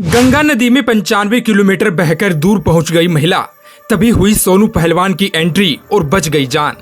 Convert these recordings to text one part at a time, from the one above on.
गंगा नदी में 95 किलोमीटर बहकर दूर पहुंच गई महिला। तभी हुई सोनू पहलवान की एंट्री और बच गई जान।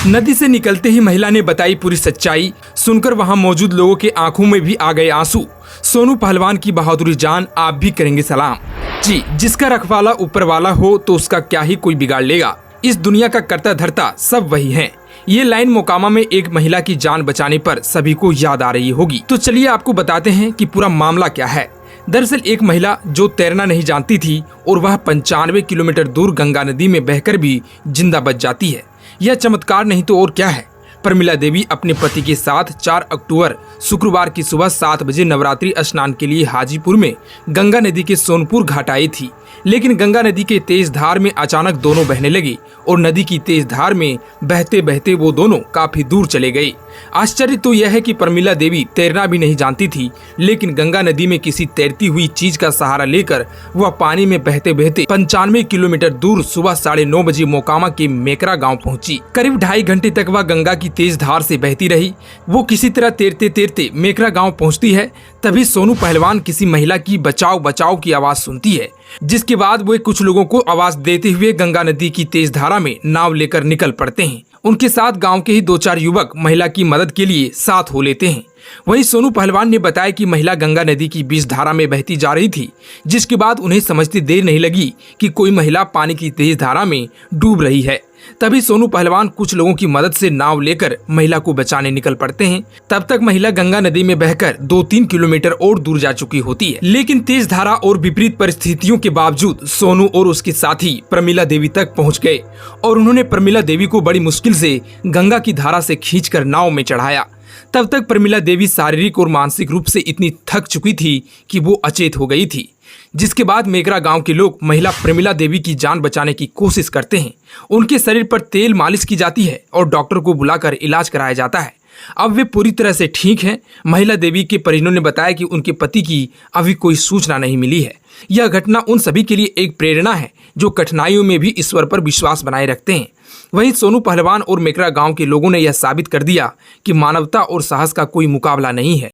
नदी से निकलते ही महिला ने बताई पूरी सच्चाई। सुनकर वहां मौजूद लोगों के आंखों में भी आ गए आंसू। सोनू पहलवान की बहादुरी जान आप भी करेंगे सलाम। जी, जिसका रखवाला ऊपर वाला हो तो उसका क्या ही कोई बिगाड़ लेगा। इस दुनिया का कर्ता धर्ता सब वही है। ये लाइन मोकामा में एक महिला की जान बचाने पर सभी को याद आ रही होगी। तो चलिए आपको बताते हैं कि पूरा मामला क्या है। दरअसल एक महिला जो तैरना नहीं जानती थी और वह 95 किलोमीटर दूर गंगा नदी में बहकर भी जिंदा बच जाती है। यह चमत्कार नहीं तो और क्या है। प्रमिला देवी अपने पति के साथ 4 अक्टूबर शुक्रवार की सुबह 7 बजे नवरात्रि स्नान के लिए हाजीपुर में गंगा नदी के सोनपुर घाट आई थी। लेकिन गंगा नदी के तेज धार में अचानक दोनों बहने लगी और नदी की तेज धार में बहते बहते वो दोनों काफी दूर चले गए। आश्चर्य तो यह है कि प्रमिला देवी तैरना भी नहीं जानती थी, लेकिन गंगा नदी में किसी तैरती हुई चीज का सहारा लेकर वह पानी में बहते बहते 95 किलोमीटर दूर सुबह 9:30 बजे मोकामा के मेकरा गांव पहुंची। करीब 2.5 घंटे तक वह गंगा की तेज धार से बहती रही। वो किसी तरह तैरते तैरते मेकरा गांव पहुंचती है। तभी सोनू पहलवान किसी महिला की बचाओ बचाओ की आवाज सुनती है, जिसके बाद वो कुछ लोगों को आवाज देते हुए गंगा नदी की तेज धारा में नाव लेकर निकल पड़ते हैं। उनके साथ गांव के ही 2-4 युवक महिला की मदद के लिए साथ हो लेते हैं। वहीं सोनू पहलवान ने बताया कि महिला गंगा नदी की बीच धारा में बहती जा रही थी, जिसके बाद उन्हें समझते देर नहीं लगी कि कोई महिला पानी की तेज धारा में डूब रही है। तभी सोनू पहलवान कुछ लोगों की मदद से नाव लेकर महिला को बचाने निकल पड़ते हैं। तब तक महिला गंगा नदी में बहकर 2-3 किलोमीटर और दूर जा चुकी होती है। लेकिन तेज धारा और विपरीत परिस्थितियों के बावजूद सोनू और उसके साथी प्रमिला देवी तक पहुंच गए और उन्होंने प्रमिला देवी को बड़ी मुश्किल से गंगा की धारा से खींचकर नाव में चढ़ाया। तब तक प्रमिला देवी शारीरिक और मानसिक रूप से इतनी थक चुकी थी कि वो अचेत हो गई थी। जिसके बाद मेकरा गांव के लोग महिला प्रमिला देवी की जान बचाने की कोशिश करते हैं। उनके शरीर पर तेल मालिश की जाती है और डॉक्टर को बुलाकर इलाज कराया जाता है। अब वे पूरी तरह से ठीक हैं। महिला देवी के परिजनों ने बताया कि उनके पति की अभी कोई सूचना नहीं मिली है। यह घटना उन सभी के लिए एक प्रेरणा है जो कठिनाइयों में भी ईश्वर पर विश्वास बनाए रखते हैं। वहीं सोनू पहलवान और मेकरा गांव के लोगों ने यह साबित कर दिया कि मानवता और साहस का कोई मुकाबला नहीं है।